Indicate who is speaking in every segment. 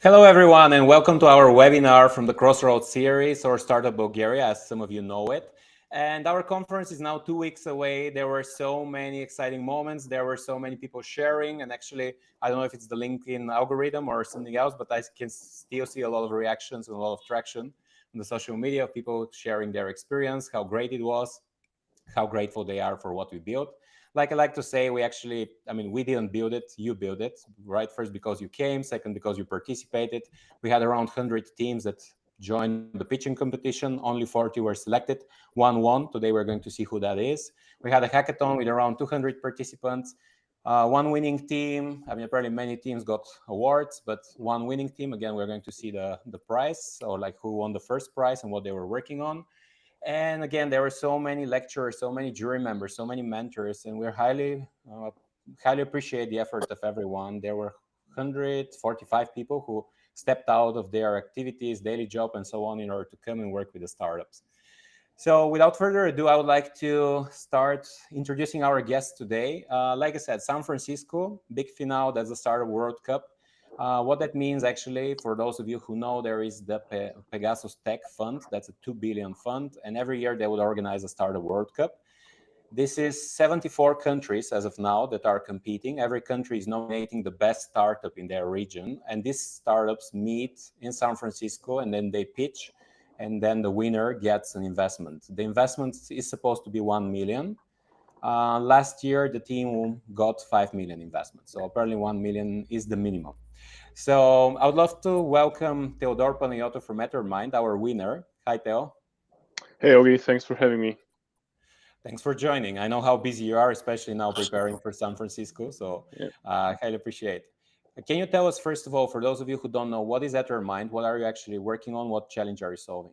Speaker 1: Hello, everyone, and welcome to our webinar from the Crossroads series, or Startup Bulgaria, as some of you know it. And our conference is now 2 weeks away. There were so many exciting moments. There were so many people sharing. And actually, I don't know if it's the LinkedIn algorithm or something else, but I can still see a lot of reactions and a lot of traction on the social media of people sharing their experience, how great it was, how grateful they are for what we built. Like I like to say, we didn't build it, you built it, right? First, because you came, second, because you participated. We had around 100 teams that joined the pitching competition. Only 40 were selected. One won. Today, we're going to see who that is. We had a hackathon with around 200 participants. One winning team. Probably many teams got awards, but one winning team. Again, we're going to see the prize, or like who won the first prize and what they were working on. And again, there were so many lecturers, so many jury members, so many mentors, and we're highly appreciate the effort of everyone. There were 145 people who stepped out of their activities, daily job, and so on in order to come and work with the startups. So without further ado, I would like to start introducing our guests today. Like I said, San Francisco, big finale, that's the Startup World Cup. What that means, actually, for those of you who know, there is the Pegasus Tech Fund. That's a 2 billion fund. And every year they would organize a Startup World Cup. This is 74 countries as of now that are competing. Every country is nominating the best startup in their region. And these startups meet in San Francisco, and then they pitch. And then the winner gets an investment. The investment is supposed to be 1 million. Last year, the team got 5 million investment. So apparently 1 million is the minimum. So I would love to welcome Theodor Panayotov from Mattermind, our winner. Hi, Theo.
Speaker 2: Hey, Oggy, thanks for having me.
Speaker 1: Thanks for joining. I know how busy you are, especially now preparing for San Francisco. So
Speaker 2: Yeah,
Speaker 1: I highly appreciate it. Can you tell us, first of all, for those of you who don't know, what is Ethermind? What are you actually working on? What challenge are you solving?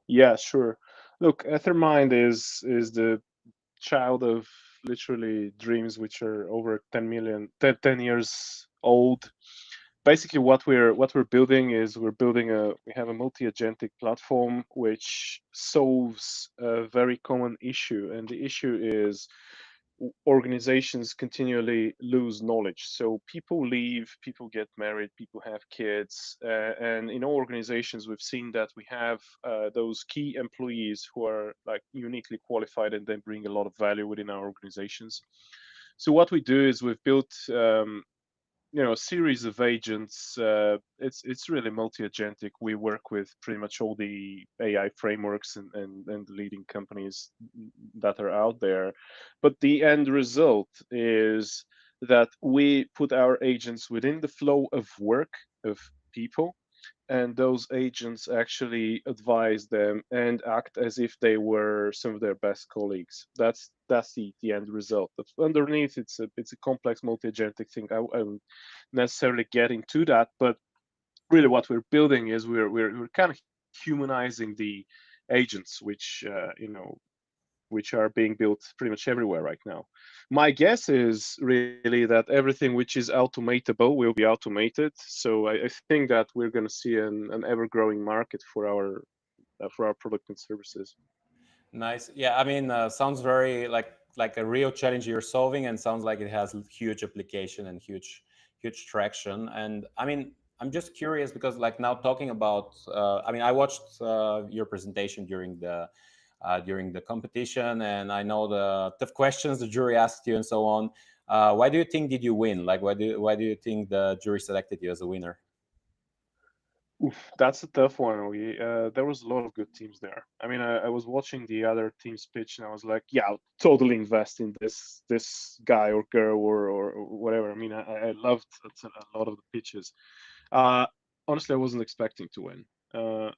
Speaker 2: yeah, sure. Look, Ethermind is the child of literally dreams which are over 10 million, 10 years old. Basically, what we're building is we have a multi-agentic platform which solves a very common issue, and the issue is organizations continually lose knowledge. So people leave, people get married, people have kids, and in all organizations, we've seen that we have those key employees who are like uniquely qualified and they bring a lot of value within our organizations. So what we do is we've built a series of agents. It's really multi-agentic. We work with pretty much all the AI frameworks and the leading companies that are out there. But the end result is that we put our agents within the flow of work of people, and those agents actually advise them and act as if they were some of their best colleagues. That's the end result. But underneath, it's a complex multi-agentic thing. I won't necessarily get into that, but really, what we're building is we're kind of humanizing the agents, which are being built pretty much everywhere right now. My guess is really that everything which is automatable will be automated. So I think that we're going to see an ever-growing market for our product and services.
Speaker 1: Nice. Yeah, sounds very like a real challenge you're solving, and sounds like it has huge application and huge traction. And I'm just curious because like now talking about, I watched your presentation during the competition, and I know the tough questions the jury asked you and so on. Why do you think did you win? Like, why do you think the jury selected you as a winner?
Speaker 2: Oof, that's a tough one. There was a lot of good teams there. I was watching the other team's pitch, and I was like, yeah, I'll totally invest in this guy or girl or whatever. I loved a lot of the pitches. Uh, Honestly, I wasn't expecting to win.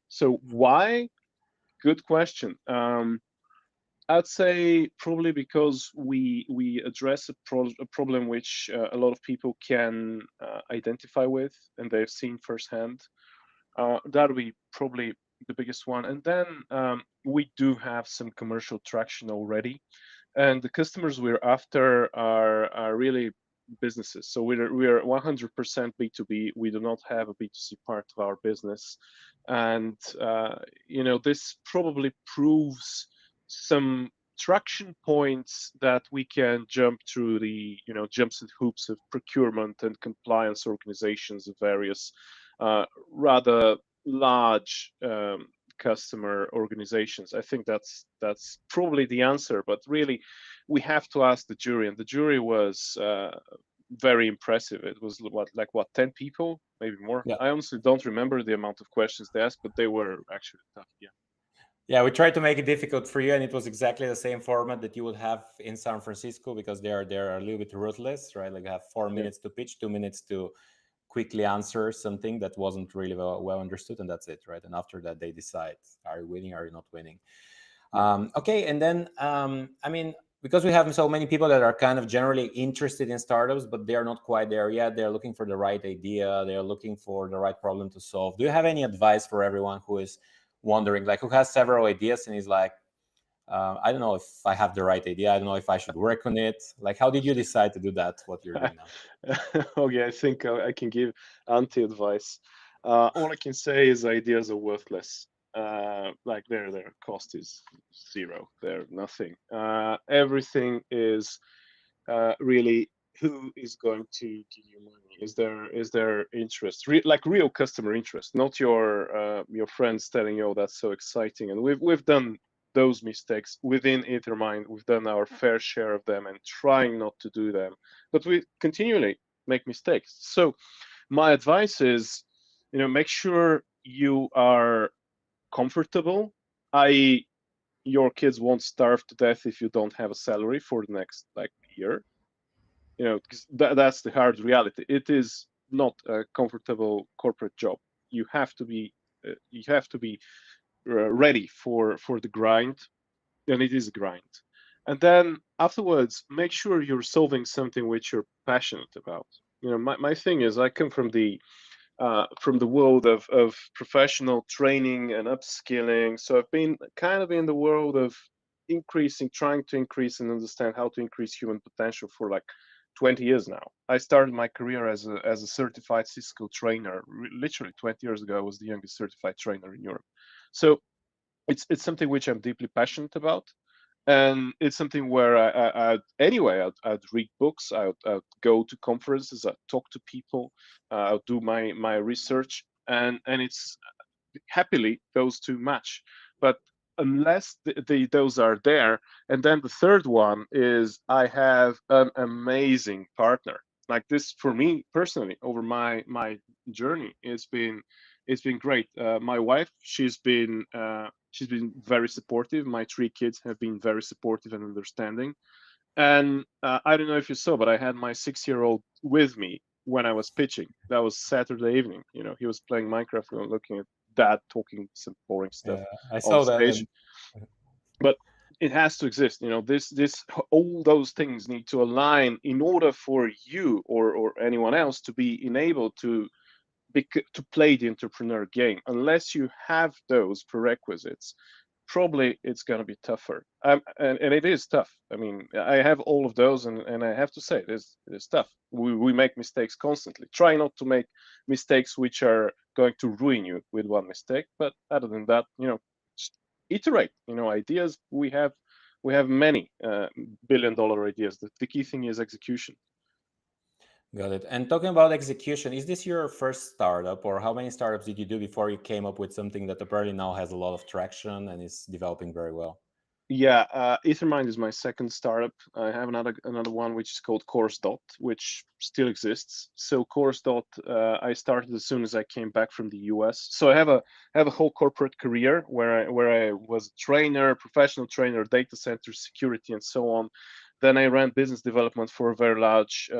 Speaker 2: So why? Good question. I'd say probably because we address a problem which a lot of people can identify with and they've seen firsthand. That'll be probably the biggest one. And then we do have some commercial traction already, and the customers we're after are really businesses. So we're 100% B2B. We do not have a B2C part of our business, and this probably proves some traction points that we can jump through the jumps and hoops of procurement and compliance organizations of various rather large customer organizations. I think that's probably the answer. But really, we have to ask the jury, and the jury was very impressive. It was what 10 people, maybe more.
Speaker 1: Yeah.
Speaker 2: I honestly don't remember the amount of questions they asked, but they were actually tough. Yeah.
Speaker 1: Yeah, we tried to make it difficult for you, and it was exactly the same format that you would have in San Francisco, because they're a little bit ruthless, right? Like you have 4 minutes to pitch, 2 minutes to quickly answer something that wasn't really well understood, and that's it, right? And after that, they decide, are you winning, are you not winning? Okay, and then I mean, because we have so many people that are kind of generally interested in startups, but they're not quite there yet. They're looking for the right idea. They're looking for the right problem to solve. Do you have any advice for everyone who is wondering, like who has several ideas and is like, I don't know if I have the right idea. I don't know if I should work on it. Like, how did you decide to do that, what you're doing now?
Speaker 2: Okay, I think I can give anti-advice. All I can say is ideas are worthless. Like their cost is zero. They're nothing. Everything is really who is going to give you money. Is there interest, like real customer interest, not your friends telling you, oh, that's so exciting. And we've done those mistakes within Ethermind. We've done our fair share of them and trying not to do them, but we continually make mistakes. So my advice is, make sure you are comfortable, i.e., your kids won't starve to death if you don't have a salary for the next year. Because that's the hard reality. It is not a comfortable corporate job. You have to be ready for the grind, and it is a grind. And then afterwards, make sure you're solving something which you're passionate about. My thing is, I come from the world of professional training and upskilling. So I've been kind of in the world of trying to increase and understand how to increase human potential for 20 years now. I started my career as a certified Cisco trainer. Literally 20 years ago, I was the youngest certified trainer in Europe. So it's something which I'm deeply passionate about, and it's something where I'd read books, I'd go to conferences, I'd talk to people, I'll do my research, and it's happily those two match. But unless those are there, and then the third one is I have an amazing partner. Like this for me personally over my journey, it's been great. My wife, she's been very supportive. My three kids have been very supportive and understanding. And I don't know if you saw, but I had my 6-year-old with me when I was pitching. That was Saturday evening. He was playing Minecraft and looking at dad talking some boring stuff
Speaker 1: Yeah, I
Speaker 2: on
Speaker 1: saw that.
Speaker 2: stage. But it has to exist. This all those things need to align in order for you or anyone else to be enabled to play the entrepreneur game. Unless you have those prerequisites, probably it's going to be tougher. And it is tough. I mean, I have all of those, and I have to say, it is tough. We make mistakes constantly. Try not to make mistakes which are going to ruin you with one mistake. But other than that, just iterate. Ideas we have many billion-dollar ideas. The key thing is execution.
Speaker 1: Got it. And talking about execution, is this your first startup, or how many startups did you do before you came up with something that apparently now has a lot of traction and is developing very well?
Speaker 2: Yeah, Ethermind is my second startup. I have another one which is called CourseDot, which still exists. So CourseDot, I started as soon as I came back from the US. So I have a whole corporate career where I was a trainer, professional trainer, data center security, and so on. Then I ran business development for a very large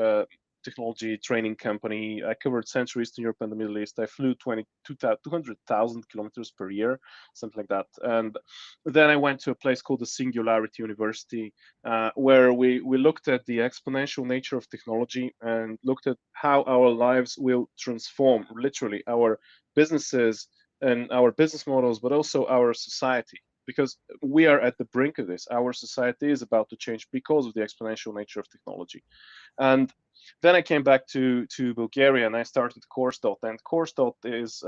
Speaker 2: technology training company. I covered Central Eastern Europe and the Middle East. I flew 200,000 kilometers per year, something like that. And then I went to a place called the Singularity University, where we looked at the exponential nature of technology and looked at how our lives will transform, literally, our businesses and our business models, but also our society. Because we are at the brink of this. Our society is about to change because of the exponential nature of technology. And then I came back to Bulgaria and I started CourseDot. And CourseDot is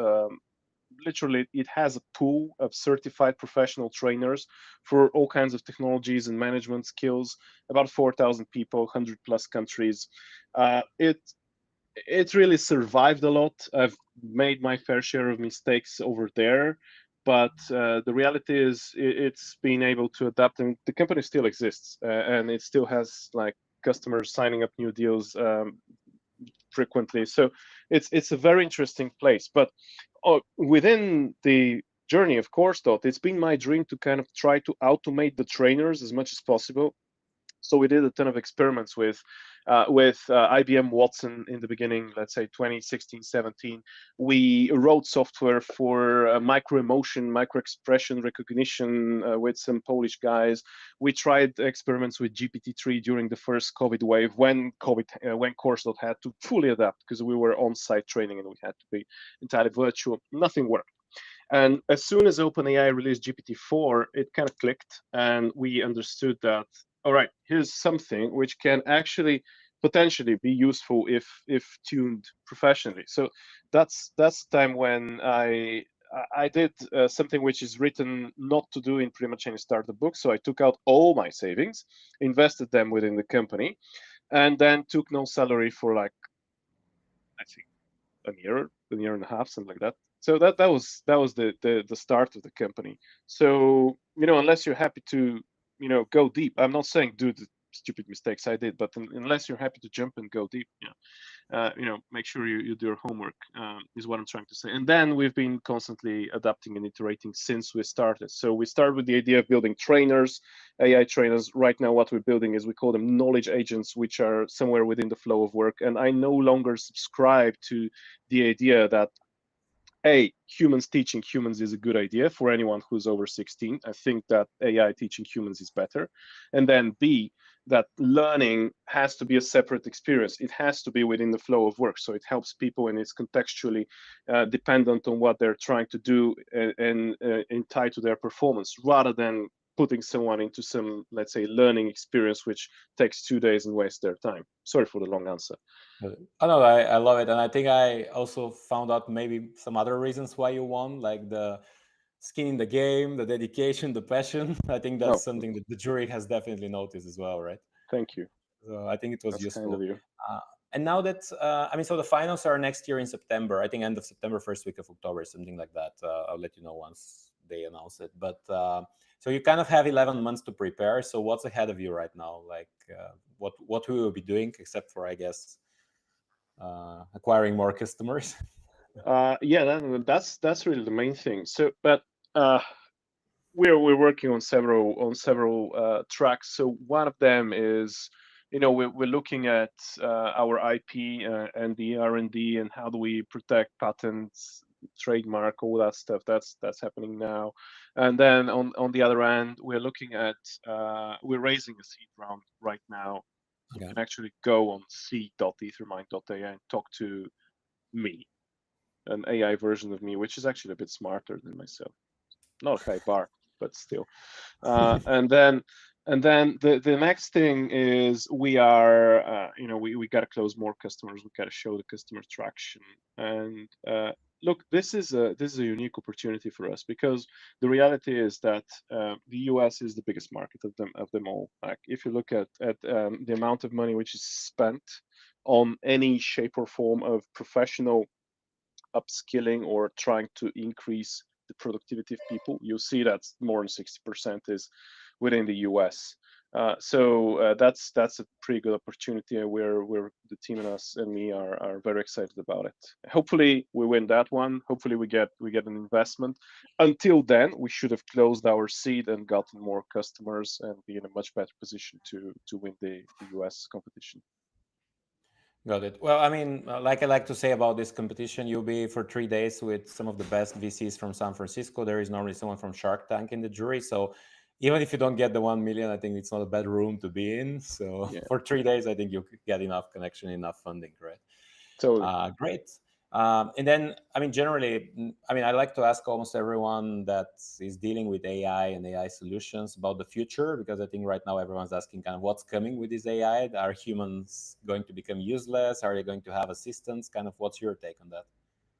Speaker 2: literally, it has a pool of certified professional trainers for all kinds of technologies and management skills. About 4,000 people, 100 plus countries. It really survived a lot. I've made my fair share of mistakes over there, but the reality is it's been able to adapt, and the company still exists, and it still has like customers signing up new deals frequently. So it's a very interesting place. But within the journey of course, though, it's been my dream to kind of try to automate the trainers as much as possible. So we did a ton of experiments with IBM Watson in the beginning, let's say 2016, 17. We wrote software for micro emotion, micro expression recognition with some Polish guys. We tried experiments with GPT-3 during the first COVID wave when Course.dot had to fully adapt because we were on-site training and we had to be entirely virtual. Nothing worked. And as soon as OpenAI released GPT-4, it kind of clicked, and we understood that, all right, here's something which can actually potentially be useful if tuned professionally. So that's the time when I did something which is written not to do in pretty much any startup book. So I took out all my savings, invested them within the company, and then took no salary for like, I think, a year and a half, something like that. So that was the start of the company. So unless you're happy to go deep, I'm not saying do the stupid mistakes I did, but unless you're happy to jump and go deep, make sure you do your homework, is what I'm trying to say. And then we've been constantly adapting and iterating since we started. So we started with the idea of building trainers, AI trainers. Right now, what we're building is we call them knowledge agents, which are somewhere within the flow of work. And I no longer subscribe to the idea that A, humans teaching humans is a good idea for anyone who's over 16. I think that AI teaching humans is better. And then B, that learning has to be a separate experience. It has to be within the flow of work. So it helps people and it's contextually dependent on what they're trying to do and tied to their performance rather than putting someone into some, let's say, learning experience which takes 2 days and wastes their time. Sorry for the long answer.
Speaker 1: Oh no, I love it, and I think I also found out maybe some other reasons why you won, like the skin in the game, the dedication, the passion. I think that's something that the jury has definitely noticed as well, right?
Speaker 2: Thank you.
Speaker 1: So I think it was
Speaker 2: That's kind of
Speaker 1: useful.
Speaker 2: you.
Speaker 1: And now that so the finals are next year in September. I think end of September, first week of October, something like that. I'll let you know once they announce it. But so you kind of have 11 months to prepare. So what's ahead of you right now? Like what we will be doing, except for I guess acquiring more customers.
Speaker 2: Yeah, that's really the main thing. So, but we're working on several tracks. So one of them is, we're looking at our IP and the R&D and how do we protect patents, trademark, all that stuff. That's happening now. And then on the other end, we're looking at we're raising a seed round right now. So you can actually go on seed.ethermind.ai and talk to me, an AI version of me, which is actually a bit smarter than myself. Not a high bar, but still. And then the next thing is we are, we got to close more customers. We got to show the customer traction. And look, this is a unique opportunity for us because the reality is that the US is the biggest market of them all. Like if you look at the amount of money which is spent on any shape or form of professional upskilling or trying to increase the productivity of people, you'll see that more than 60% is within the US. So that's a pretty good opportunity, and we're the team and us and me are very excited about it. Hopefully we win that one. Hopefully we get an investment. Until then, we should have closed our seed and gotten more customers and be in a much better position to win the US competition.
Speaker 1: Got it. Well, I mean, like I like to say about this competition, you'll be for 3 days with some of the best VCs from San Francisco. There is normally someone from Shark Tank in the jury. So even if you don't get the 1 million, I think it's not a bad room to be in. So
Speaker 2: Yeah,
Speaker 1: for 3 days, I think you could get enough connection, enough funding, right?
Speaker 2: totally.
Speaker 1: Great. And then, I mean, generally, I like to ask almost everyone that is dealing with AI and AI solutions about the future, because I think right now everyone's asking kind of what's coming with this AI. Are humans going to become useless? Are they going to have assistants? Kind of what's your take on that?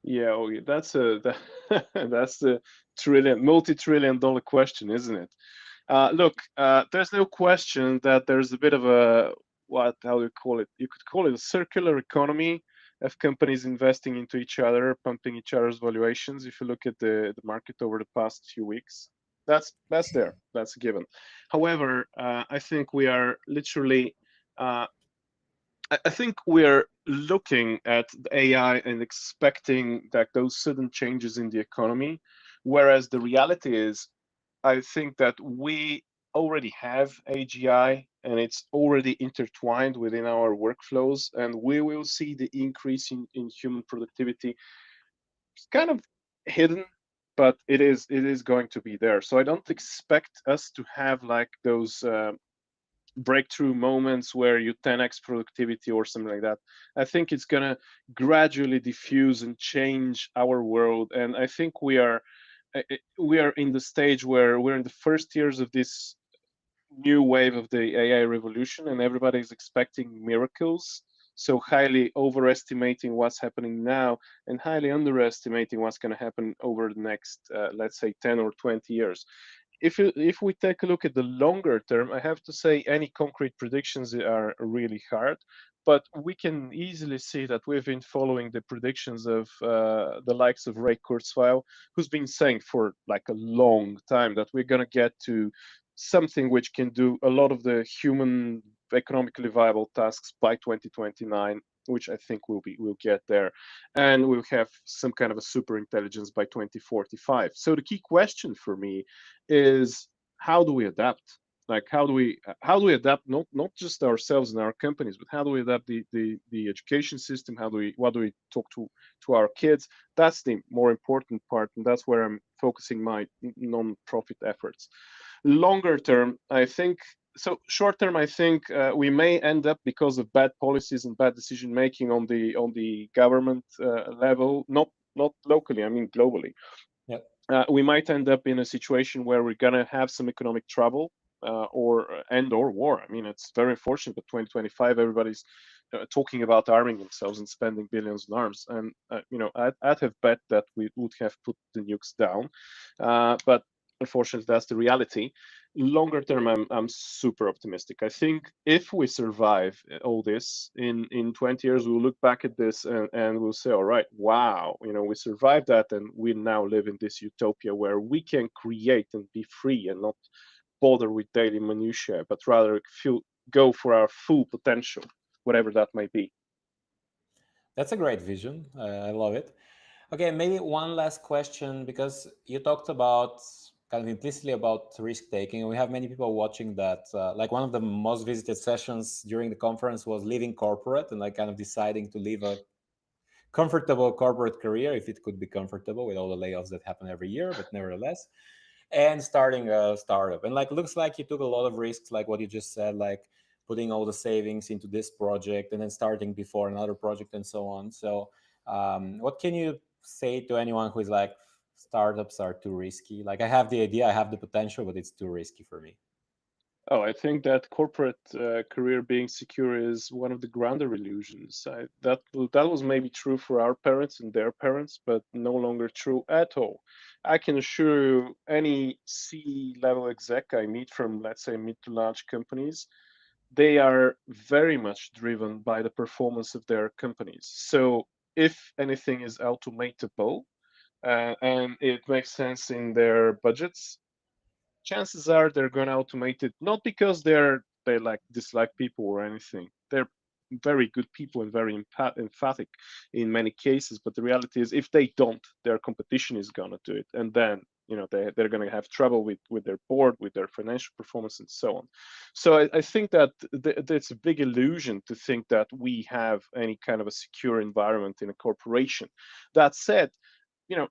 Speaker 2: Yeah, okay, that's the multi-trillion-dollar question, isn't it? Look, there's no question that there's a bit of a how do you call it? You could call it a circular economy of companies investing into each other, pumping each other's valuations. If you look at the market over the past few weeks, that's there. That's a given. However, I think we are literally I think we're looking at the AI and expecting that those sudden changes in the economy, whereas the reality is, I think that we already have AGI and it's already intertwined within our workflows, and we will see the increase in human productivity. It's kind of hidden, but it is going to be there. So I don't expect us to have like those breakthrough moments where you 10x productivity or something like that. I think it's going to gradually diffuse and change our world. And I think we are in the stage where we're in the first years of this new wave of the AI revolution, and everybody is expecting miracles. So highly overestimating what's happening now and highly underestimating what's going to happen over the next, let's say, 10 or 20 years. If we take a look at the longer term, I have to say any concrete predictions are really hard, but we can easily see that we've been following the predictions of the likes of Ray Kurzweil, who's been saying for like a long time that we're going to get to something which can do a lot of the human economically viable tasks by 2029, which I think we'll get there, and we'll have some kind of a super intelligence by 2045. So the key question for me is, how do we adapt? Like how do we adapt, not just ourselves and our companies, but how do we adapt the education system? What do we talk to our kids? That's the more important part, and that's where I'm focusing my non-profit efforts. Longer term, I think, so short term, I think we may end up, because of bad policies and bad decision making on the government level, not locally, I mean globally.
Speaker 1: Yeah.
Speaker 2: We might end up in a situation where we're gonna have some economic trouble, or war. I mean, it's very unfortunate, but 2025, everybody's talking about arming themselves and spending billions in arms. And I'd have bet that we would have put the nukes down, but unfortunately, that's the reality. Longer term, I'm super optimistic. I think if we survive all this in 20 years, we'll look back at this and we'll say, all right, wow, we survived that, and we now live in this utopia where we can create and be free and not bother with daily minutiae, but rather go for our full potential, whatever that might be.
Speaker 1: That's a great vision. I love it. Okay, maybe one last question, because you talked about kind of implicitly about risk taking, and we have many people watching that. Like one of the most visited sessions during the conference was leaving corporate and like kind of deciding to leave a comfortable corporate career, if it could be comfortable with all the layoffs that happen every year, but nevertheless, and starting a startup. And like looks like you took a lot of risks, like what you just said, like putting all the savings into this project and then starting before another project and so on. So what can you say to anyone who is like, startups are too risky? Like I have the idea, I have the potential, but it's too risky for me.
Speaker 2: Oh, I think that corporate career being secure is one of the grander illusions. That was maybe true for our parents and their parents, but no longer true at all. I can assure you, any C-level exec I meet from, let's say, mid to large companies, they are very much driven by the performance of their companies. So if anything is automatable and it makes sense in their budgets, chances are they're going to automate it, not because they like dislike people or anything. They're very good people and very emphatic in many cases, but the reality is, if they don't, their competition is going to do it, and then they're going to have trouble with their board, with their financial performance, and so on. So I think that it's a big illusion to think that we have any kind of a secure environment in a corporation. That said,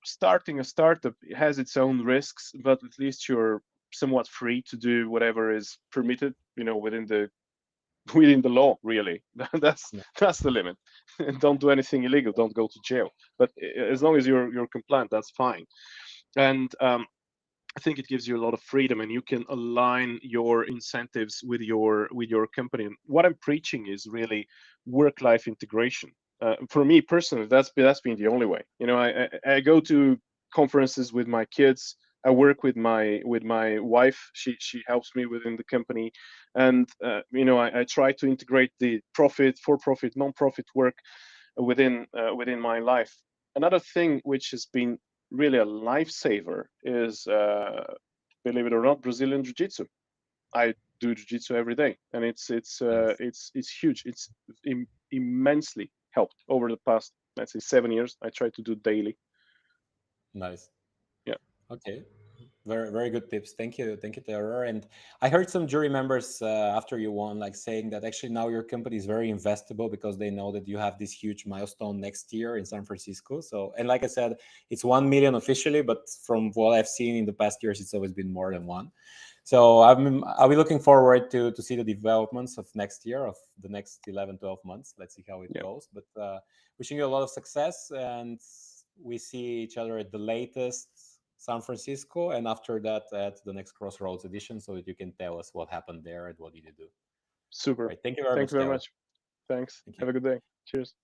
Speaker 2: starting a startup has its own risks, but at least you're somewhat free to do whatever is permitted, within the law. Really, that's the limit. Don't do anything illegal. Don't go to jail. But as long as you're compliant, that's fine. And I think it gives you a lot of freedom, and you can align your incentives with your company. And what I'm preaching is really work-life integration. For me personally, that's been the only way. I go to conferences with my kids. I work with my wife. She helps me within the company, and I try to integrate the for-profit, non-profit work. within my life. Another thing which has been really a lifesaver is, believe it or not, Brazilian Jiu-Jitsu. I do Jiu-Jitsu every day, and
Speaker 1: Nice.
Speaker 2: it's huge. It's immensely helped over the past, let's say, 7 years. I try to do daily.
Speaker 1: Nice.
Speaker 2: Yeah,
Speaker 1: Okay. Very good tips. Thank you, Theodor. And I heard some jury members after you won, like saying that actually now your company is very investable because they know that you have this huge milestone next year in San Francisco. So, and like I said, it's 1 million officially, but from what I've seen in the past years, it's always been more than one. So I'll be looking forward to see the developments of next year, of the next 11, 12 months. Let's see how it
Speaker 2: yeah,
Speaker 1: goes. But wishing you a lot of success, and we see each other at the latest San Francisco, and after that at the next Crossroads edition, so that you can tell us what happened there and what did you do. All
Speaker 2: super.
Speaker 1: right. Thank you very
Speaker 2: Thank
Speaker 1: much,
Speaker 2: you very
Speaker 1: Taylor.
Speaker 2: much. Thanks.
Speaker 1: Thank you.
Speaker 2: Have a good day. Cheers.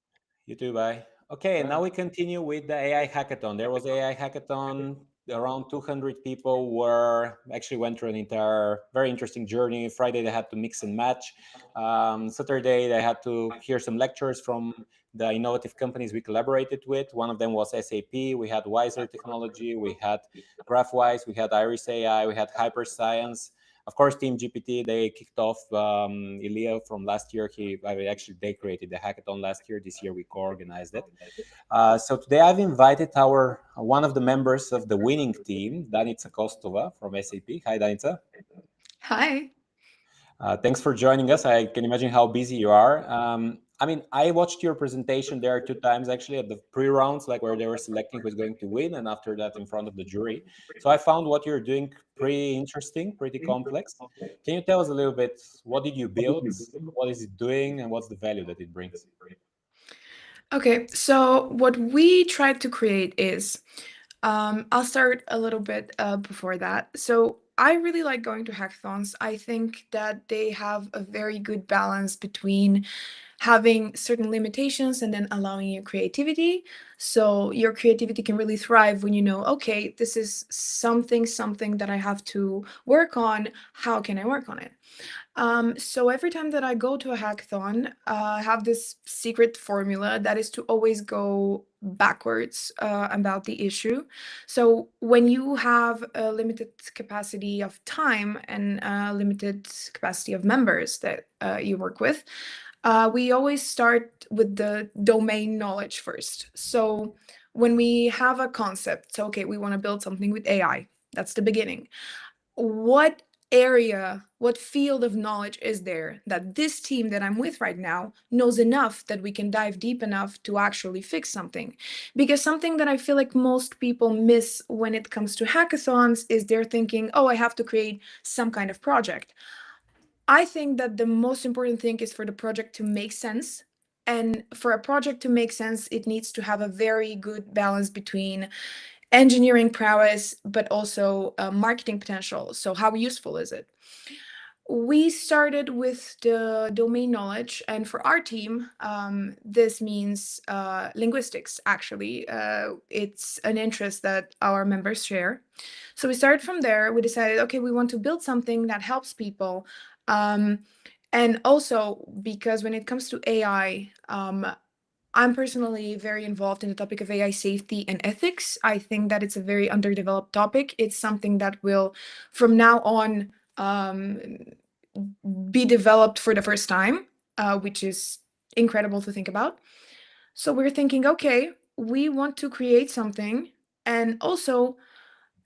Speaker 1: You too, bye. Okay,
Speaker 2: Bye.
Speaker 1: now we continue with the AI hackathon. There was AI hackathon. Around 200 people were actually went through an entire very interesting journey. Friday they had to mix and match. Saturday they had to hear some lectures from the innovative companies we collaborated with. One of them was SAP. We had Wiser Technology. We had GraphWise. We had Iris AI. We had Hyper Science. Of course, Team GPT, they kicked off Ilya from last year. Actually, they created the hackathon last year. This year, we co-organized it. So today, I've invited our one of the members of the winning team, Danitsa Kostova from SAP. Hi, Danitsa.
Speaker 3: Hi.
Speaker 1: Thanks for joining us. I can imagine how busy you are. I mean, I watched your presentation there 2 times actually at the pre-rounds, like where they were selecting who's going to win, and after that in front of the jury. So I found what you're doing pretty interesting, pretty complex. Can you tell us a little bit, what did you build? What is it doing, and what's the value that it brings?
Speaker 3: Okay, so what we tried to create is, I'll start a little bit before that. So I really like going to hackathons. I think that they have a very good balance between having certain limitations and then allowing your creativity. So your creativity can really thrive when you know, okay, this is something that I have to work on. How can I work on it? So every time that I go to a hackathon, I have this secret formula that is to always go backwards about the issue. So when you have a limited capacity of time and a limited capacity of members that you work with, we always start with the domain knowledge first. So when we have a concept, so okay, we want to build something with AI. That's the beginning. What area, what field of knowledge is there that this team that I'm with right now knows enough that we can dive deep enough to actually fix something? Because something that I feel like most people miss when it comes to hackathons is they're thinking, oh, I have to create some kind of project. I think that the most important thing is for the project to make sense. And for a project to make sense, it needs to have a very good balance between engineering prowess, but also marketing potential. So how useful is it? We started with the domain knowledge, and for our team, this means linguistics, actually. It's an interest that our members share. So we started from there. We decided, okay, we want to build something that helps people. And also, because when it comes to AI, I'm personally very involved in the topic of AI safety and ethics. I think that it's a very underdeveloped topic. It's something that will, from now on, be developed for the first time, which is incredible to think about. So we're thinking, okay, we want to create something. And also,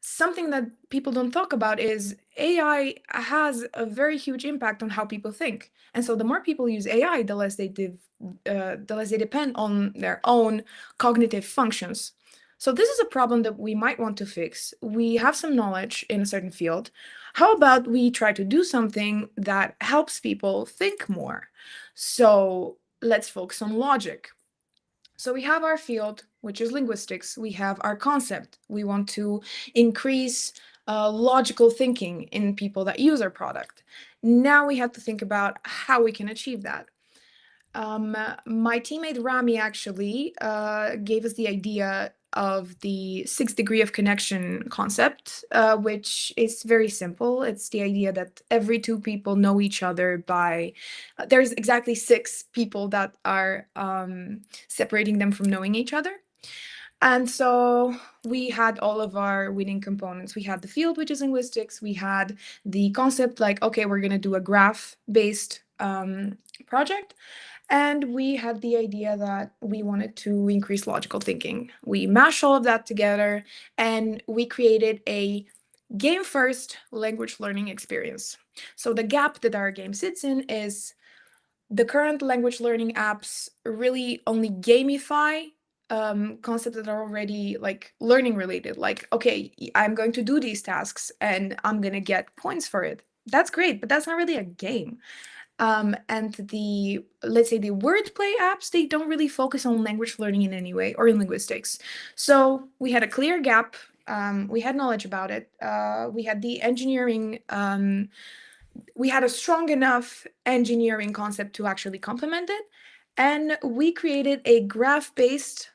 Speaker 3: something that people don't talk about is AI has a very huge impact on how people think. And so the more people use AI, the less they depend on their own cognitive functions. So this is a problem that we might want to fix. We have some knowledge in a certain field. How about we try to do something that helps people think more? So let's focus on logic. So we have our field, which is linguistics. We have our concept. We want to increase logical thinking in people that use our product. Now we have to think about how we can achieve that. My teammate Rami actually gave us the idea of the 6 degree of connection concept, which is very simple. It's the idea that every two people know each other by, there's exactly 6 people that are separating them from knowing each other. And so we had all of our winning components. We had the field, which is linguistics. We had the concept like, okay, we're going to do a graph-based project. And we had the idea that we wanted to increase logical thinking. We mashed all of that together and we created a game-first language learning experience. So the gap that our game sits in is the current language learning apps really only gamify concepts that are already like learning related. Like, okay, I'm going to do these tasks and I'm going to get points for it. That's great, but that's not really a game. And the, let's say the wordplay apps, they don't really focus on language learning in any way or in linguistics. So we had a clear gap. We had knowledge about it. We had the engineering, we had a strong enough engineering concept to actually complement it. And we created a graph-based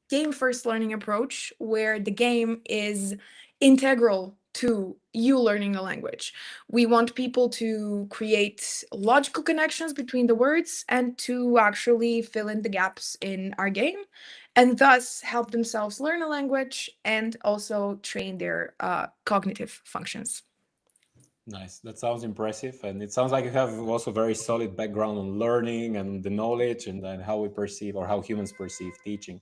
Speaker 3: game-first learning approach where the game is integral to you learning the language. We want people to create logical connections between the words and to actually fill in the gaps in our game and thus help themselves learn a language and also train their cognitive functions.
Speaker 1: Nice. That sounds impressive. And it sounds like you have also very solid background on learning and the knowledge and then how we perceive or how humans perceive teaching.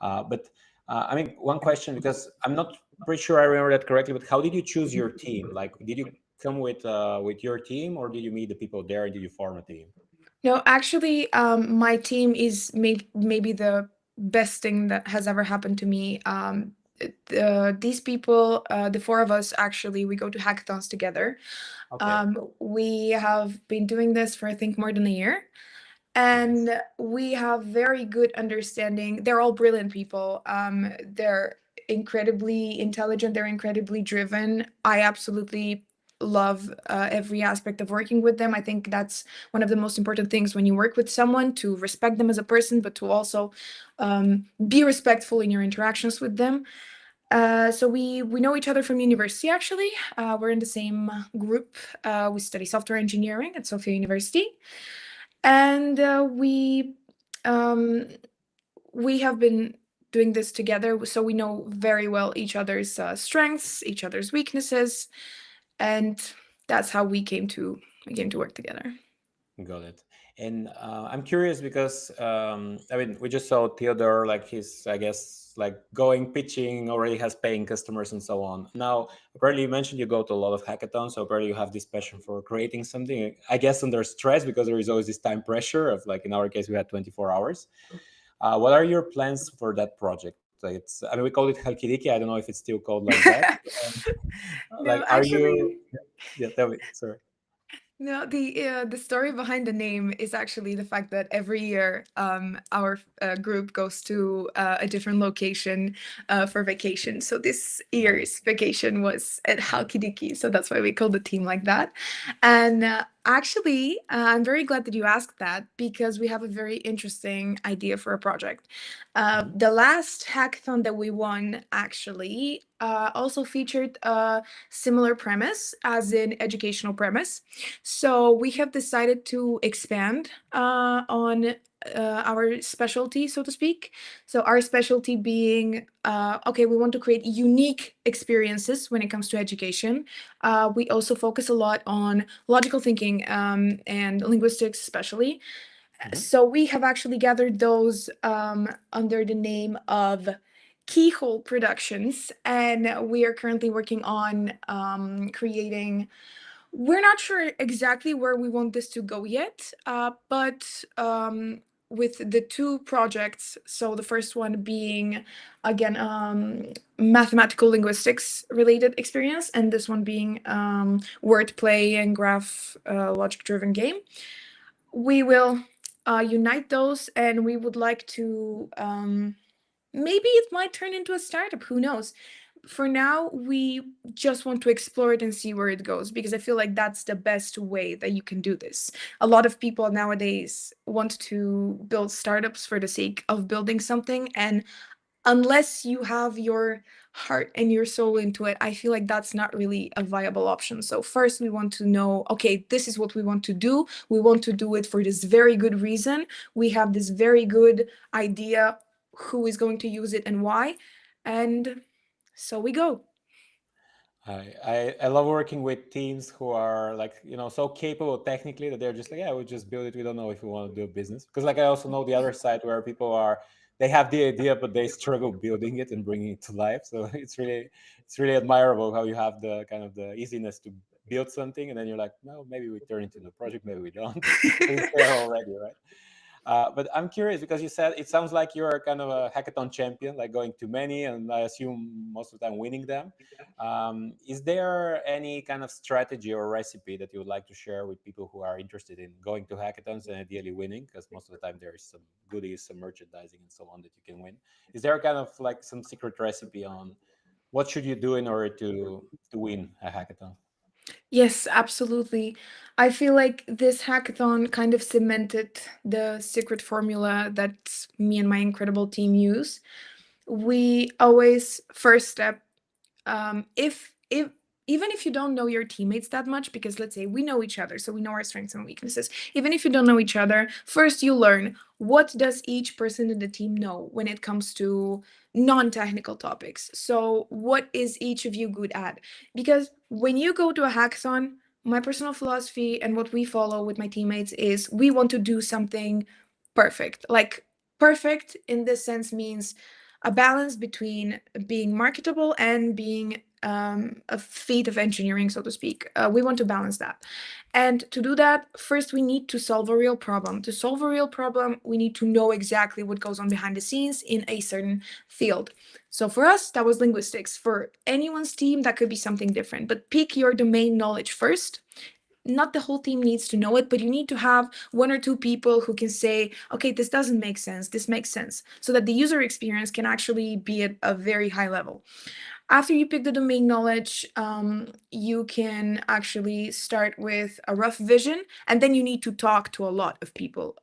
Speaker 1: But I mean, one question, because I'm not pretty sure I remember that correctly, but how did you choose your team? Like, did you come with your team or did you meet the people there and did you form a team?
Speaker 3: No, actually, my team is maybe the best thing that has ever happened to me. These people, the 4 of us, actually, we go to hackathons together.
Speaker 1: Okay.
Speaker 3: We have been doing this for, I think, more than a year. And we have very good understanding. They're all brilliant people. They're incredibly intelligent. They're incredibly driven. I absolutely love every aspect of working with them. I think that's one of the most important things when you work with someone, to respect them as a person, but to also be respectful in your interactions with them. So we know each other from university, actually. We're in the same group. We study software engineering at Sofia University. And we have been doing this together, so we know very well each other's strengths, each other's weaknesses, and that's how we came to work together.
Speaker 1: Got it. And I'm curious because I mean, we just saw Theodor, like he's, I guess, like going pitching, already has paying customers and so on. Now, apparently you mentioned you go to a lot of hackathons, so apparently you have this passion for creating something, I guess under stress, because there is always this time pressure of, like, in our case, we had 24 hours. What are your plans for that project? Like, it's, I mean, we call it Halkidiki. I don't know if it's still called like that.
Speaker 3: No,
Speaker 1: Like, are
Speaker 3: actually,
Speaker 1: you, yeah, tell me, sorry.
Speaker 3: No, the story behind the name is actually the fact that every year our group goes to a different location for vacation. So this year's vacation was at Halkidiki, so that's why we call the team like that. And actually, I'm very glad that you asked that because we have a very interesting idea for a project. The last hackathon that we won actually also featured a similar premise, as in educational premise. So we have decided to expand on our specialty, so to speak. So our specialty being, okay, we want to create unique experiences when it comes to education. We also focus a lot on logical thinking and linguistics, especially. So we have actually gathered those under the name of Keyhole Productions, and we are currently working on creating. We're not sure exactly where we want this to go yet, but with the 2 projects, so the first one being, again, mathematical linguistics related experience, and this one being wordplay and graph logic driven game, we will unite those, and we would like to maybe it might turn into a startup, who knows. For now, we just want to explore it and see where it goes, because I feel like that's the best way that you can do this. A lot of people nowadays want to build startups for the sake of building something, and unless you have your heart and your soul into it, I feel like that's not really a viable option. So first we want to know, okay, this is what we want to do. We want to do it for this very good reason. We have this very good idea, who is going to use it and why. And so we go.
Speaker 1: I love working with teams who are like, so capable technically that they're just like, yeah, we just build it. We don't know if we want to do a business. Because like I also know the other side where people they have the idea, but they struggle building it and bringing it to life. So it's really admirable how you have the kind of the easiness to build something, and then you're like, no, maybe we turn it into a project, maybe we don't. But it's there already, right? But I'm curious because you said it sounds like you're kind of a hackathon champion, like going to many, and I assume most of the time winning them. Is there any kind of strategy or recipe that you would like to share with people who are interested in going to hackathons and ideally winning? Because most of the time there is some goodies, some merchandising, and so on that you can win. Is there kind of like some secret recipe on what should you do in order to win a hackathon?
Speaker 3: Yes, absolutely. I feel like this hackathon kind of cemented the secret formula that me and my incredible team use. We always first step, if even if you don't know your teammates that much, because let's say we know each other, so we know our strengths and weaknesses. Even if you don't know each other, first you learn what does each person in the team know when it comes to non-technical topics. So what is each of you good at? Because when you go to a hackathon, my personal philosophy and what we follow with my teammates is we want to do something perfect. Like perfect in this sense means a balance between being marketable and being a feat of engineering, so to speak. We want to balance that. And to do that, first we need to solve a real problem. To solve a real problem, we need to know exactly what goes on behind the scenes in a certain field. So for us, that was linguistics. For anyone's team, that could be something different. But pick your domain knowledge first. Not the whole team needs to know it, but you need to have one or two people who can say, okay, this doesn't make sense, this makes sense, so that the user experience can actually be at a very high level. After you pick the domain knowledge, you can actually start with a rough vision, and then you need to talk to a lot of people.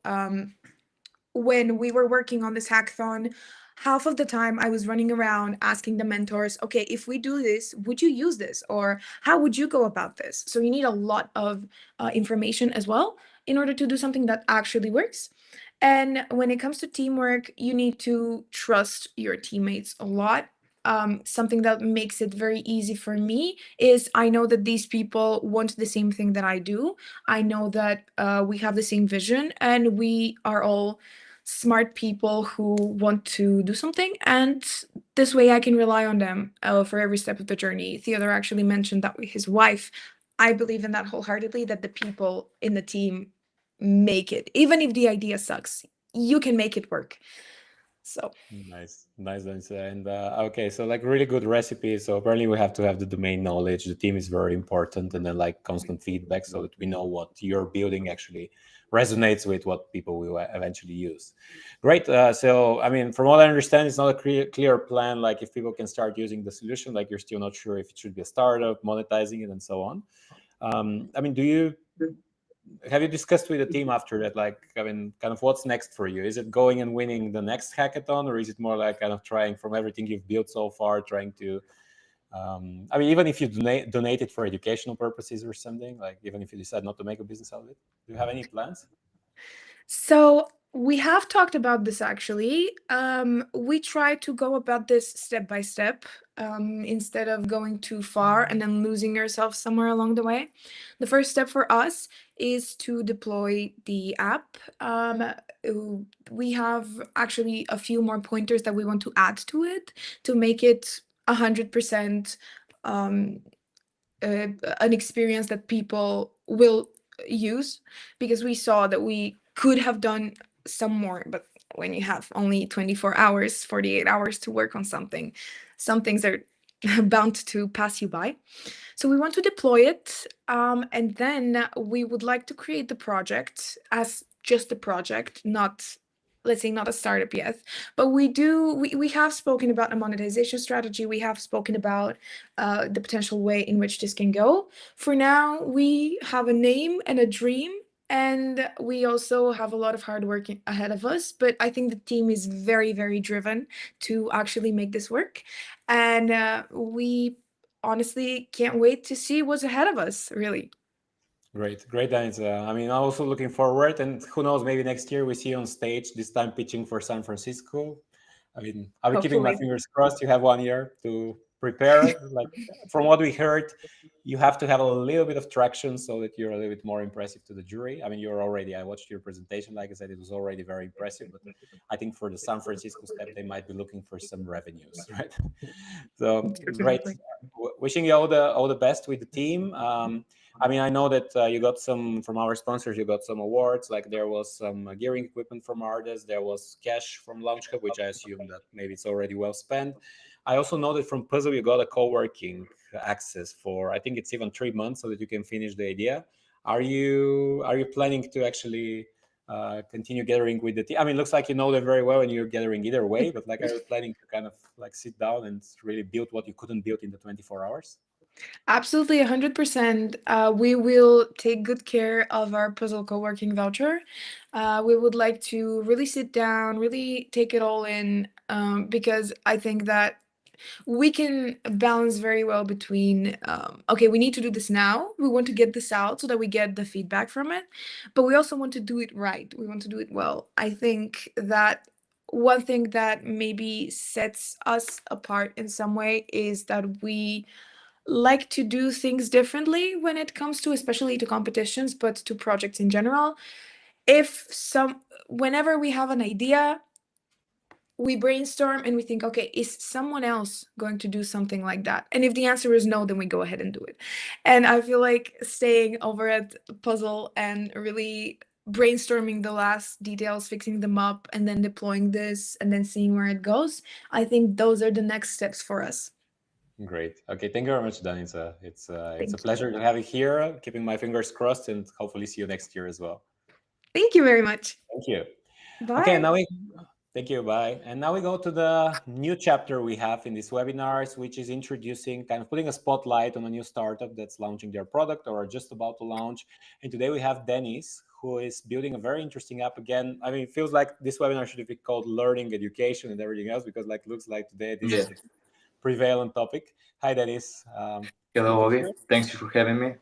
Speaker 3: When we were working on this hackathon, half of the time I was running around asking the mentors, okay, if we do this, would you use this? Or how would you go about this? So you need a lot of information as well in order to do something that actually works. And when it comes to teamwork, you need to trust your teammates a lot. Something that makes it very easy for me is I know that these people want the same thing that I do. I know that we have the same vision and we are all smart people who want to do something, and this way I can rely on them for every step of the journey. Theodor actually mentioned that with his wife. I believe in that wholeheartedly, that the people in the team make it. Even if the idea sucks, you can make it work. So
Speaker 1: Nice answer. And okay, so like really good recipe. So apparently we have to have the domain knowledge. The team is very important, and then like constant feedback so that we know what you're building actually resonates with what people will eventually use. Great. So I mean, from what I understand, it's not a clear plan. Like if people can start using the solution, like you're still not sure if it should be a startup, monetizing it, and so on. I mean, have you discussed with the team after that, like, I mean, kind of what's next for you? Is it going and winning the next hackathon, or is it more like kind of trying from everything you've built so far, trying to I mean, even if you donate it for educational purposes or something, like even if you decide not to make a business out of it, do you have any plans?
Speaker 3: So we have talked about this actually. We try to go about this step by step, instead of going too far and then losing ourselves somewhere along the way. The first step for us is to deploy the app. We have actually a few more pointers that we want to add to it to make it 100% um, an experience that people will use, because we saw that we could have done some more, but when you have only 24 hours, 48 hours to work on something, some things are bound to pass you by. So we want to deploy it, and then we would like to create the project as just a project, not, let's say, not a startup yet. But we have spoken about a monetization strategy. We have spoken about the potential way in which this can go. For now, we have a name and a dream, And we also have a lot of hard work ahead of us, but I think the team is very, very driven to actually make this work. And we honestly can't wait to see what's ahead of us, really.
Speaker 1: Great, Danitsa. I mean, I'm also looking forward, and who knows, maybe next year we see you on stage, this time pitching for San Francisco. I mean, I'll be keeping my
Speaker 3: Hopefully.
Speaker 1: fingers crossed. You have 1 year to prepare. Like from what we heard, you have to have a little bit of traction so that you're a little bit more impressive to the jury. I mean, you're already, I watched your presentation. Like I said, it was already very impressive, but I think for the San Francisco step, they might be looking for some revenues, right? So great.
Speaker 3: Definitely.
Speaker 1: Wishing you all the best with the team. I mean, I know that you got some from our sponsors. You got some awards. Like there was some gearing equipment from Ardes. There was cash from Launch Hub, which I assume that maybe it's already well spent. I also know that from Puzzle you got a co-working access for, I think it's even 3 months, so that you can finish the idea. Are you planning to actually continue gathering with the team? I mean, it looks like you know them very well and you're gathering either way. But like, are you planning to kind of like sit down and really build what you couldn't build in the 24 hours?
Speaker 3: Absolutely, 100%. We will take good care of our puzzle co-working voucher. We would like to really sit down, really take it all in, because I think that we can balance very well between, okay, we need to do this now. We want to get this out so that we get the feedback from it, but we also want to do it right. We want to do it well. I think that one thing that maybe sets us apart in some way is that we like to do things differently when it comes to, especially to competitions, but to projects in general. If some Whenever we have an idea, we brainstorm and we think, okay, is someone else going to do something like that? And if the answer is no, then we go ahead and do it. And I feel like staying over at Puzzle and really brainstorming the last details, fixing them up, and then deploying this and then seeing where it goes, I think those are the next steps for us.
Speaker 1: Great. Okay, thank you very much, Dan. It's a
Speaker 3: Thank you.
Speaker 1: pleasure to have you here. Keeping my fingers crossed, and hopefully see you next year as well.
Speaker 3: Thank you very much.
Speaker 1: Thank you. Okay,
Speaker 3: Bye.
Speaker 1: now we thank you. Bye. And now we go to the new chapter we have in these webinars, which is introducing, kind of putting a spotlight on a new startup that's launching their product or are just about to launch. And today we have Denis, who is building a very interesting app. Again, I mean, it feels like this webinar should be called Learning, Education, and everything else, because like looks like today this is the prevalent topic. Hi, Denis.
Speaker 4: Hello,
Speaker 1: Good to
Speaker 4: Oggy.
Speaker 1: hear.
Speaker 4: Thanks for having me.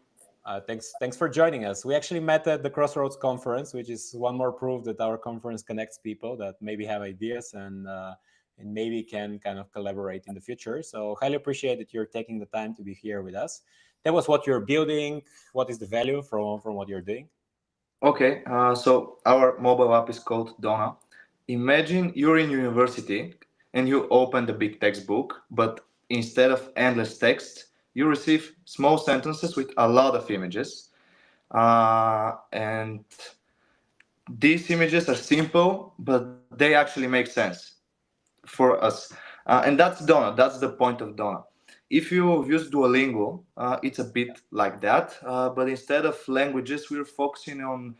Speaker 1: Thanks for joining us. We actually met at the Crossroads conference, which is one more proof that our conference connects people that maybe have ideas and maybe can kind of collaborate in the future. So highly appreciate that you're taking the time to be here with us. Tell us what you're building. What is the value from what you're doing?
Speaker 4: Okay, so our mobile app is called Donna. Imagine you're in university and you open the big textbook, but instead of endless text, you receive small sentences with a lot of images. And these images are simple, but they actually make sense for us. And that's Donna. That's the point of Donna. If you use Duolingo, it's a bit like that, but instead of languages, we're focusing on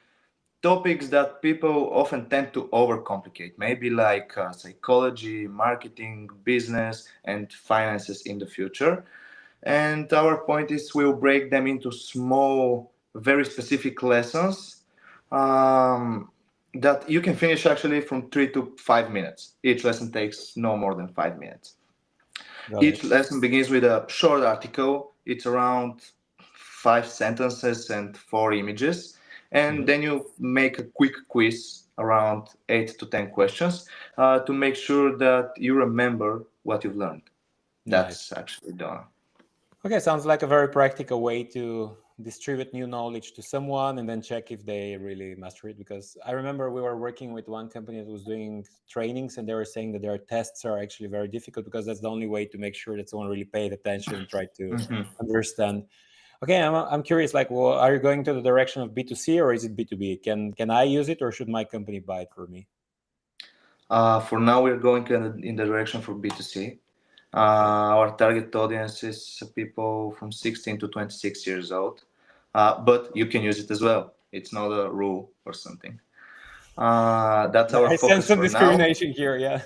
Speaker 4: topics that people often tend to overcomplicate, maybe like psychology, marketing, business, and finances in the future. And our point is we'll break them into small, very specific lessons um, that you can finish actually from 3 to 5 minutes. Each lesson takes no more than 5 minutes. Each lesson begins with a short article. It's around 5 sentences and 4 images. And then you make a quick quiz around 8 to 10 questions to make sure that you remember what you've learned. That's actually done.
Speaker 1: Okay, sounds like a very practical way to distribute new knowledge to someone and then check if they really master it. Because I remember we were working with one company that was doing trainings and they were saying that their tests are actually very difficult because that's the only way to make sure that someone really paid attention and tried to understand. Okay, I'm curious, like, well, are you going to the direction of B2C or is it B2B? Can I use it or should my company buy it for me?
Speaker 4: For now, we're going in the direction for B2C. Our target audience is people from 16 to 26 years old, but you can use it as well. It's not a rule or something. That's our focus. I sense
Speaker 1: some discrimination here, yeah.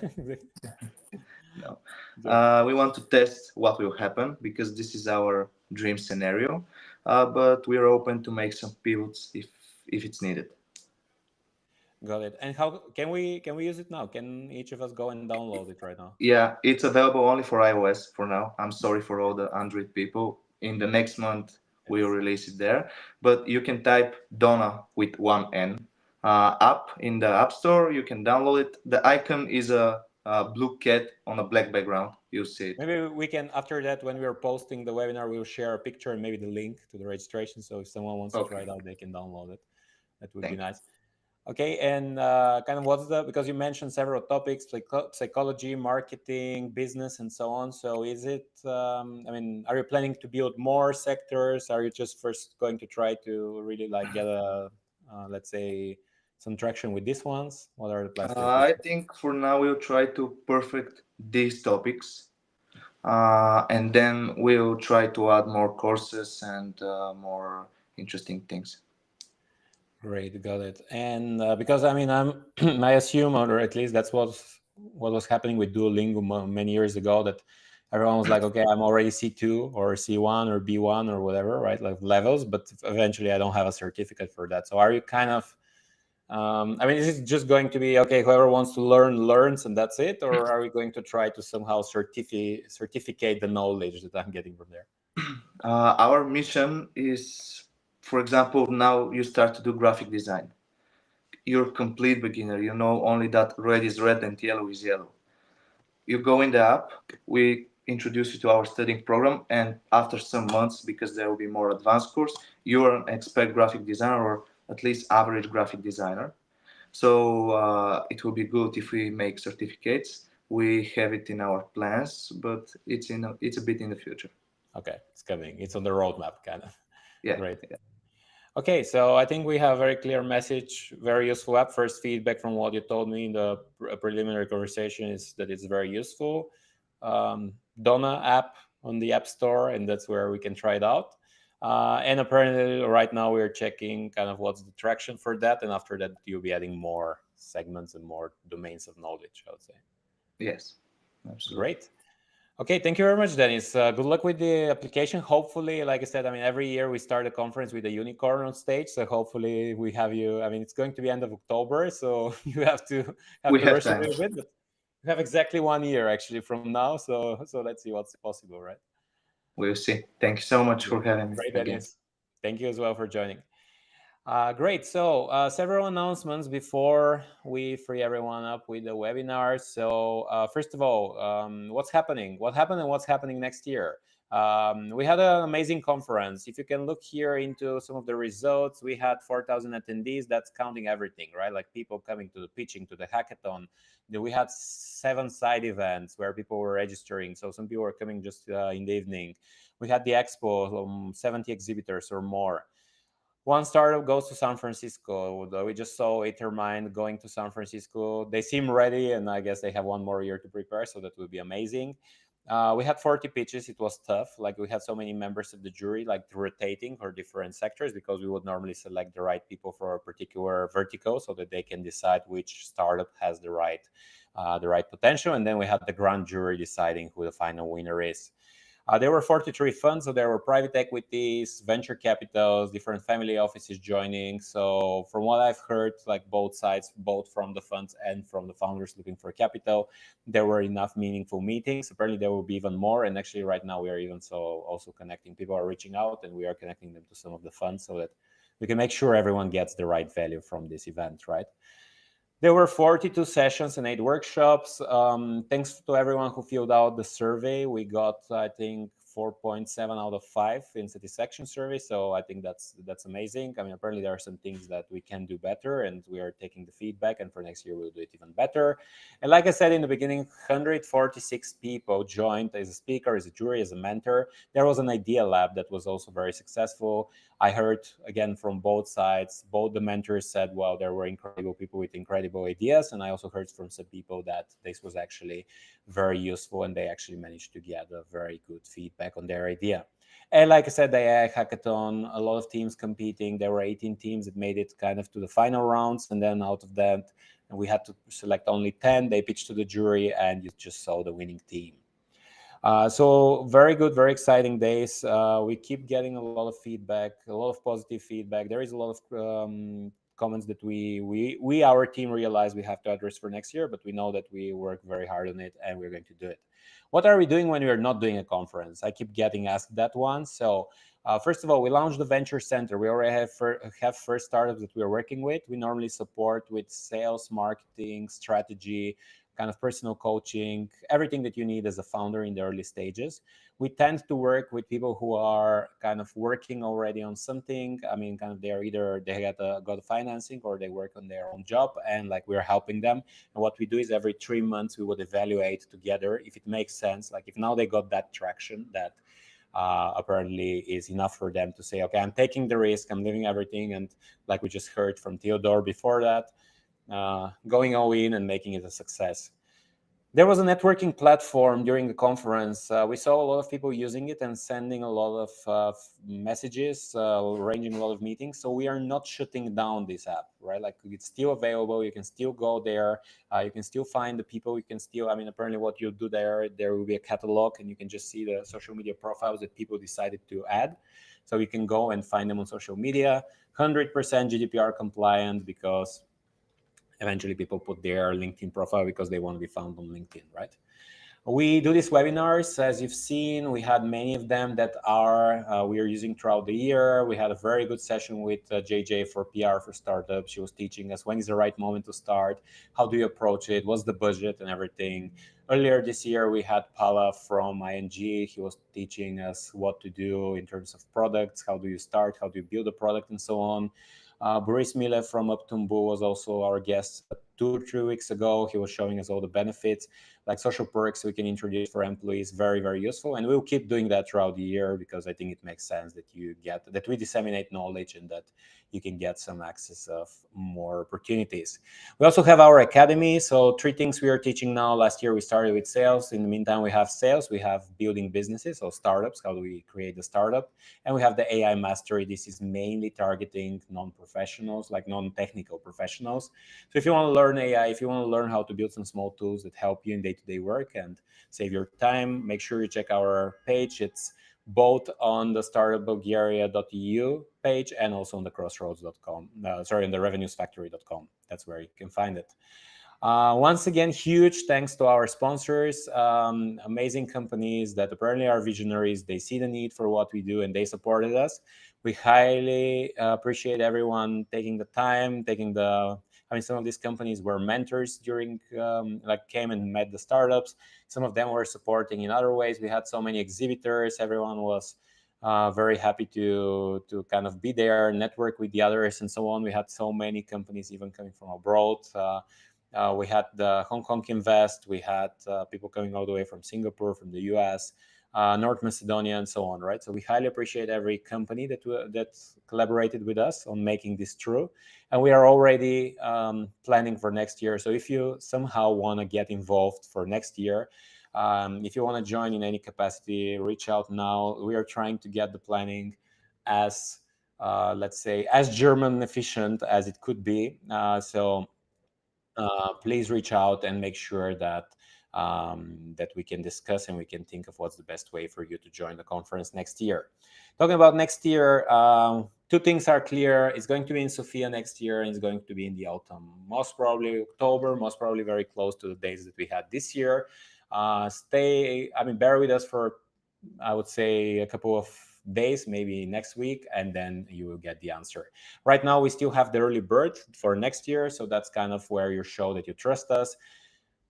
Speaker 4: No. We want to test what will happen because this is our dream scenario, but we're open to make some pivots if it's needed.
Speaker 1: Got it. And how can we use it now? Can each of us go and download it right now?
Speaker 4: Yeah, it's available only for iOS for now. I'm sorry for all the Android people. In the next month, we'll release it there. But you can type Donna with one N app in the App Store. You can download it. The icon is a blue cat on a black background. You'll see it.
Speaker 1: Maybe we can, after that, when we're posting the webinar, we'll share a picture and maybe the link to the registration. So if someone wants to try it out, they can download it. That would be nice. Okay, and kind of what's the, because you mentioned several topics like psychology, marketing, business, and so on. So is it, I mean, are you planning to build more sectors? Are you just first going to try to really like get a, let's say, some traction with these ones? What are the plans for the
Speaker 4: I
Speaker 1: future?
Speaker 4: think for now we'll try to perfect these topics. And then we'll try to add more courses and more interesting things.
Speaker 1: Great, got it. And because I mean, I assume, or at least that's what was happening with Duolingo many years ago, that everyone was like, okay, I'm already C2 or C1 or B1 or whatever, right? Like levels, but eventually I don't have a certificate for that. So are you kind of, I mean, is it just going to be, okay, whoever wants to learn, learns, and that's it? Or are we going to try to somehow certificate the knowledge that I'm getting from there?
Speaker 4: Our mission is, for example, now you start to do graphic design. You're a complete beginner. You know only that red is red and yellow is yellow. You go in the app, we introduce you to our studying program, and after some months, because there will be more advanced course, you are an expert graphic designer or at least average graphic designer. So it will be good if we make certificates. We have it in our plans, but it's a bit in the future.
Speaker 1: Okay, it's coming. It's on the roadmap, kind of.
Speaker 4: Yeah.
Speaker 1: Great.
Speaker 4: Yeah.
Speaker 1: Okay, so I think we have a very clear message, very useful app. First feedback from what you told me in the preliminary conversation is that it's very useful. Donna app on the App Store, and that's where we can try it out. And apparently right now we're checking kind of what's the traction for that. And after that, you'll be adding more segments and more domains of knowledge, I would say.
Speaker 4: Yes, absolutely.
Speaker 1: Great. Okay, thank you very much, Denis. Good luck with the application. Hopefully, like I said, I mean, every year we start a conference with a unicorn on stage. So hopefully we have you. I mean, it's going to be end of October, so you have to rush a little bit. But we have exactly 1 year actually from now. So let's see what's possible, right?
Speaker 4: We'll see. Thank you so much for having me.
Speaker 1: Great,
Speaker 4: again.
Speaker 1: Denis. Thank you as well for joining. Great. So several announcements before we free everyone up with the webinar. So first of all, what's happening? What happened and what's happening next year? We had an amazing conference. If you can look here into some of the results, we had 4,000 attendees. That's counting everything, right? Like people coming to the pitching, to the hackathon. Then we had 7 side events where people were registering. So some people were coming just in the evening. We had the expo, 70 exhibitors or more. One startup goes to San Francisco. We just saw Ethermind going to San Francisco. They seem ready, and I guess they have 1 more year to prepare, so that would be amazing. We had 40 pitches. It was tough. Like we had so many members of the jury, like rotating for different sectors, because we would normally select the right people for a particular vertical, so that they can decide which startup has the right potential. And then we had the grand jury deciding who the final winner is. There were 43 funds, so there were private equities, venture capitals, different family offices joining. So from what I've heard, like both sides, both from the funds and from the founders looking for capital, there were enough meaningful meetings. Apparently there will be even more. And actually right now we are even also connecting. People are reaching out and we are connecting them to some of the funds so that we can make sure everyone gets the right value from this event, right? There were 42 sessions and 8 workshops. Thanks to everyone who filled out the survey. We got, I think, 4.7 out of 5 in satisfaction survey. So I think that's amazing. I mean, apparently there are some things that we can do better, and we are taking the feedback. And for next year, we'll do it even better. And like I said in the beginning, 146 people joined as a speaker, as a jury, as a mentor. There was an idea lab that was also very successful. I heard, again, from both sides, both the mentors said, well, there were incredible people with incredible ideas. And I also heard from some people that this was actually very useful and they actually managed to get a very good feedback on their idea. And like I said, the AI Hackathon, a lot of teams competing. There were 18 teams that made it kind of to the final rounds. And then out of that, we had to select only 10. They pitched to the jury and you just saw the winning team. So very good, very exciting days. We keep getting a lot of feedback, a lot of positive feedback. There is a lot of comments that we our team realize we have to address for next year, but we know that we work very hard on it and we're going to do it. What are we doing when we are not doing a conference? I keep getting asked that one. So first of all, we launched the Venture Center. We already have first startups that we are working with. We normally support with sales, marketing, strategy, kind of personal coaching, everything that you need as a founder in the early stages. We tend to work with people who are kind of working already on something. I mean, kind of they're either they got financing or they work on their own job, and like we're helping them. And what we do is every 3 months we would evaluate together if it makes sense. Like if now they got that traction that apparently is enough for them to say, okay, I'm taking the risk, I'm leaving everything, and like we just heard from Theodor before that, going all in and making it a success. There was a networking platform during the conference. We saw a lot of people using it and sending a lot of messages, arranging a lot of meetings. So we are not shutting down this app, right? Like it's still available. You can still go there. You can still find the people. You can still, I mean, apparently what you do there will be a catalog and you can just see the social media profiles that people decided to add. So you can go and find them on social media, 100% GDPR compliant, because eventually people put their LinkedIn profile because they want to be found on LinkedIn, right? We do these webinars, as you've seen. We had many of them that we are using throughout the year. We had a very good session with JJ for PR for startups. She was teaching us when is the right moment to start, how do you approach it, what's the budget and everything. Earlier this year, we had Pala from ING. He was teaching us what to do in terms of products, how do you start, how do you build a product, and so on. Boris Milev from Uptumbu was also our guest 2 or 3 weeks ago. He was showing us all the benefits, like social perks we can introduce for employees. Very, very useful. And we'll keep doing that throughout the year because I think it makes sense that we disseminate knowledge and that you can get some access of more opportunities. We also have our academy. So 3 things we are teaching now. Last year we started with sales. In the meantime, we have sales. We have building businesses, so startups. How do we create the startup? And we have the AI mastery. This is mainly targeting non-professionals, like non-technical professionals. So if you want to learn AI, if you want to learn how to build some small tools that help you in day-to-day work and save your time, make sure you check our page. It's both on the startupbulgaria.eu page and also on the crossroads.com, on the revenuesfactory.com. That's where you can find it. Once again, huge thanks to our sponsors, amazing companies that apparently are visionaries. They see the need for what we do and they supported us. We highly appreciate everyone taking the time, some of these companies were mentors during, came and met the startups. Some of them were supporting in other ways. We had so many exhibitors. Everyone was very happy to kind of be there, network with the others and so on. We had so many companies even coming from abroad. We had the Hong Kong Invest. We had people coming all the way from Singapore, from the US, North Macedonia, and so on, right? So we highly appreciate every company that collaborated with us on making this true. And we are already planning for next year. So if you somehow want to get involved for next year, if you want to join in any capacity, reach out now. We are trying to get the planning as, let's say, as German efficient as it could be. Please reach out and make sure that we can discuss and we can think of what's the best way for you to join the conference next year. Talking about next year, 2 things are clear. It's going to be in Sofia next year and it's going to be in the autumn, most probably October, most probably very close to the days that we had this year. Bear with us for, I would say, a couple of days, maybe next week, and then you will get the answer. Right now, we still have the early bird for next year, so that's kind of where you show that you trust us.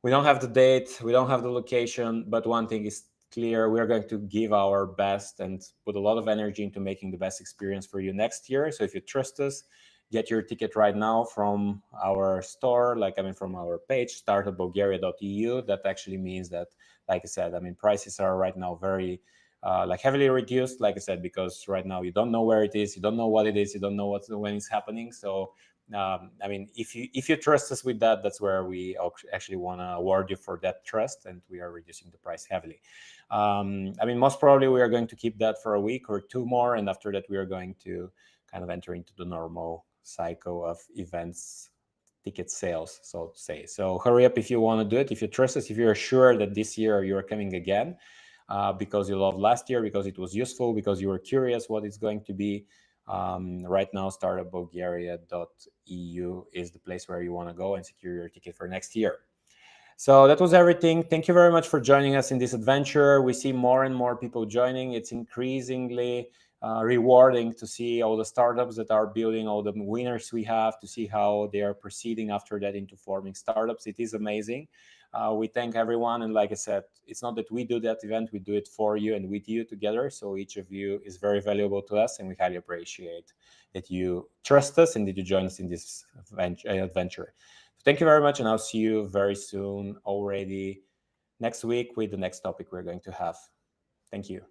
Speaker 1: We don't have the date, we don't have the location, but one thing is clear: we are going to give our best and put a lot of energy into making the best experience for you next year. So if you trust us, get your ticket right now from our store, from our page, startupbulgaria.eu. That actually means that, like I said, prices are right now very heavily reduced, like I said, because right now you don't know where it is, you don't know what it is, you don't know when it's happening. So if you trust us with that, that's where we actually want to award you for that trust, and we are reducing the price heavily. Most probably we are going to keep that for a week or 2 more, and after that we are going to kind of enter into the normal cycle of events, ticket sales, so to say. So hurry up if you want to do it, if you trust us, if you're sure that this year you're coming again. because you loved last year, because it was useful, because you were curious what it's going to be. Right now, startupbulgaria.eu is the place where you want to go and secure your ticket for next year. So that was everything. Thank you very much for joining us in this adventure. We see more and more people joining. It's increasingly rewarding to see all the startups that are building, all the winners we have, to see how they are proceeding after that into forming startups. It is amazing. We thank everyone. And like I said, it's not that we do that event, we do it for you and with you together. So each of you is very valuable to us, and we highly appreciate that you trust us and that you join us in this adventure. Thank you very much, and I'll see you very soon, already next week, with the next topic we're going to have. Thank you.